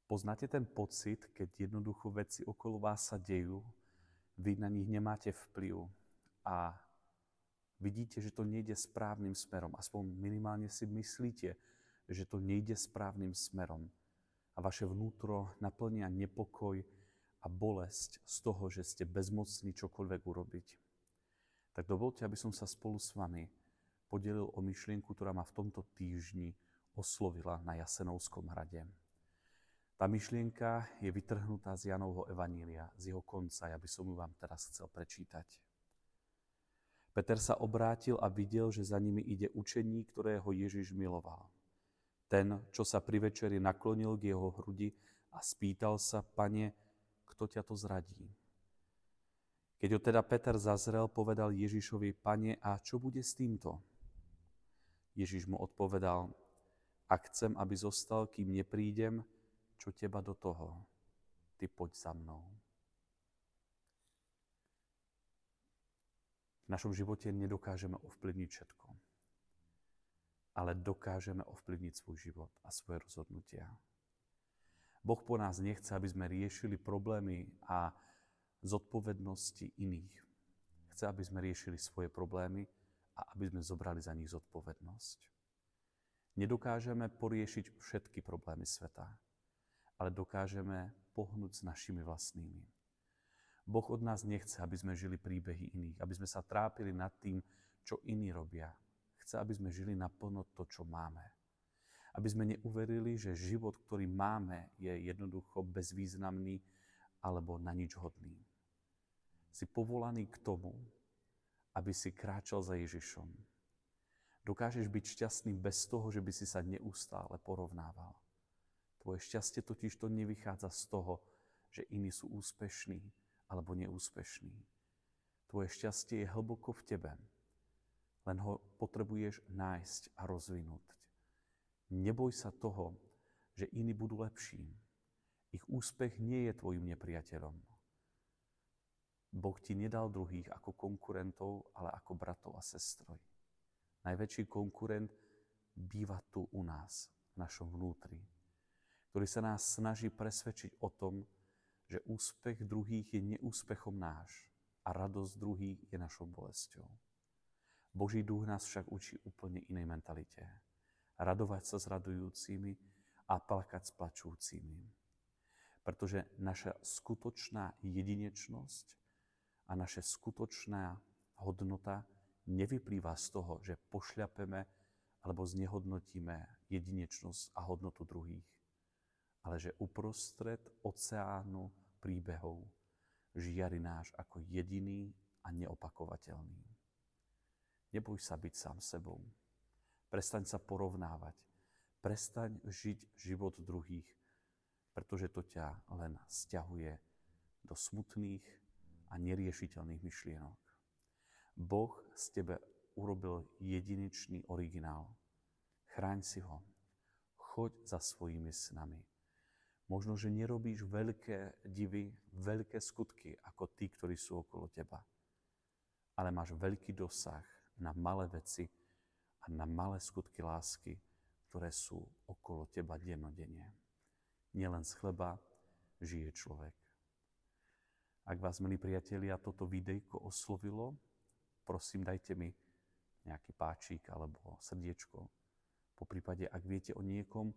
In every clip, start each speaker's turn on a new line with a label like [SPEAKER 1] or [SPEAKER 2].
[SPEAKER 1] Poznáte ten pocit, keď jednoducho veci okolo vás sa dejú, vy na nich nemáte vplyv a vidíte, že to nejde správnym smerom. Aspoň minimálne si myslíte, že to nejde správnym smerom. A vaše vnútro naplnia nepokoj a bolesť z toho, že ste bezmocní čokoľvek urobiť. Tak dovolte, aby som sa spolu s vami podelil o myšlienku, ktorá ma v tomto týždni oslovila na Jasenovskom hrade. Tá myšlienka je vytrhnutá z Jánovho evanília, z jeho konca. Ja by som ju vám teraz chcel prečítať. Peter sa obrátil a videl, že za nimi ide učeník, ktorého Ježiš miloval. Ten, čo sa pri večeri naklonil k jeho hrudi a spýtal sa: Pane, kto ťa to zradí? Keď ho teda Peter zazrel, povedal Ježišovi: Pane, a čo bude s týmto? Ježiš mu odpovedal: Ak chcem, aby zostal, kým neprídem, čo teba do toho? Ty poď za mnou. V našom živote nedokážeme ovplyvniť všetko, ale dokážeme ovplyvniť svoj život a svoje rozhodnutia. Boh po nás nechce, aby sme riešili problémy a zodpovednosti iných. Chce, aby sme riešili svoje problémy a aby sme zobrali za nich zodpovednosť. Nedokážeme poriešiť všetky problémy sveta, ale dokážeme pohnúť s našimi vlastnými. Boh od nás nechce, aby sme žili príbehy iných, aby sme sa trápili nad tým, čo iní robia. Chce, aby sme žili naplno to, čo máme. Aby sme neuverili, že život, ktorý máme, je jednoducho bezvýznamný alebo na nič hodný. Si povolaný k tomu, aby si kráčal za Ježišom. Dokážeš byť šťastný bez toho, že by si sa neustále porovnával. Tvoje šťastie totiž to nevychádza z toho, že iní sú úspešní alebo neúspešní. Tvoje šťastie je hlboko v tebe. Len ho potrebuješ nájsť a rozvinúť. Neboj sa toho, že iní budú lepší. Ich úspech nie je tvojim nepriateľom. Boh ti nedal druhých ako konkurentov, ale ako bratov a sestry. Najväčší konkurent býva tu u nás, v našom vnútri, ktorý sa nás snaží presvedčiť o tom, že úspech druhých je neúspechom náš a radosť druhých je našou bolesťou. Boží duch nás však učí úplne inej mentalite. Radovať sa s radujúcimi a plakať s plačúcimi. Pretože naša skutočná jedinečnosť a naša skutočná hodnota nevyplýva z toho, že pošľapeme alebo znehodnotíme jedinečnosť a hodnotu druhých, ale že uprostred oceánu príbehov žiari náš ako jediný a neopakovateľný. Neboj sa byť sám sebou. Prestaň sa porovnávať. Prestaň žiť život druhých, pretože to ťa len sťahuje do smutných a neriešiteľných myšlienok. Boh z tebe urobil jedinečný originál. Chráň si ho. Choď za svojimi snami. Možno, že nerobíš veľké divy, veľké skutky ako tí, ktorí sú okolo teba. Ale máš veľký dosah na malé veci a na malé skutky lásky, ktoré sú okolo teba dennodenne. Nielen z chleba žije človek. Ak vás, milí priatelia, toto videjko oslovilo, prosím, dajte mi nejaký páčik alebo srdiečko. Poprípade, ak viete o niekom,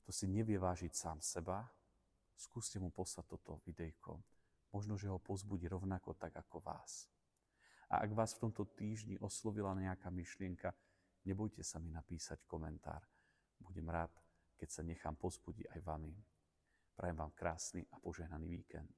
[SPEAKER 1] kto si nevie vážiť sám seba, skúste mu poslať toto videjko. Možno, že ho povzbudí rovnako tak ako vás. A ak vás v tomto týždni oslovila nejaká myšlienka, nebojte sa mi napísať komentár. Budem rád, keď sa nechám povzbudiť aj vami. Prajem vám krásny a požehnaný víkend.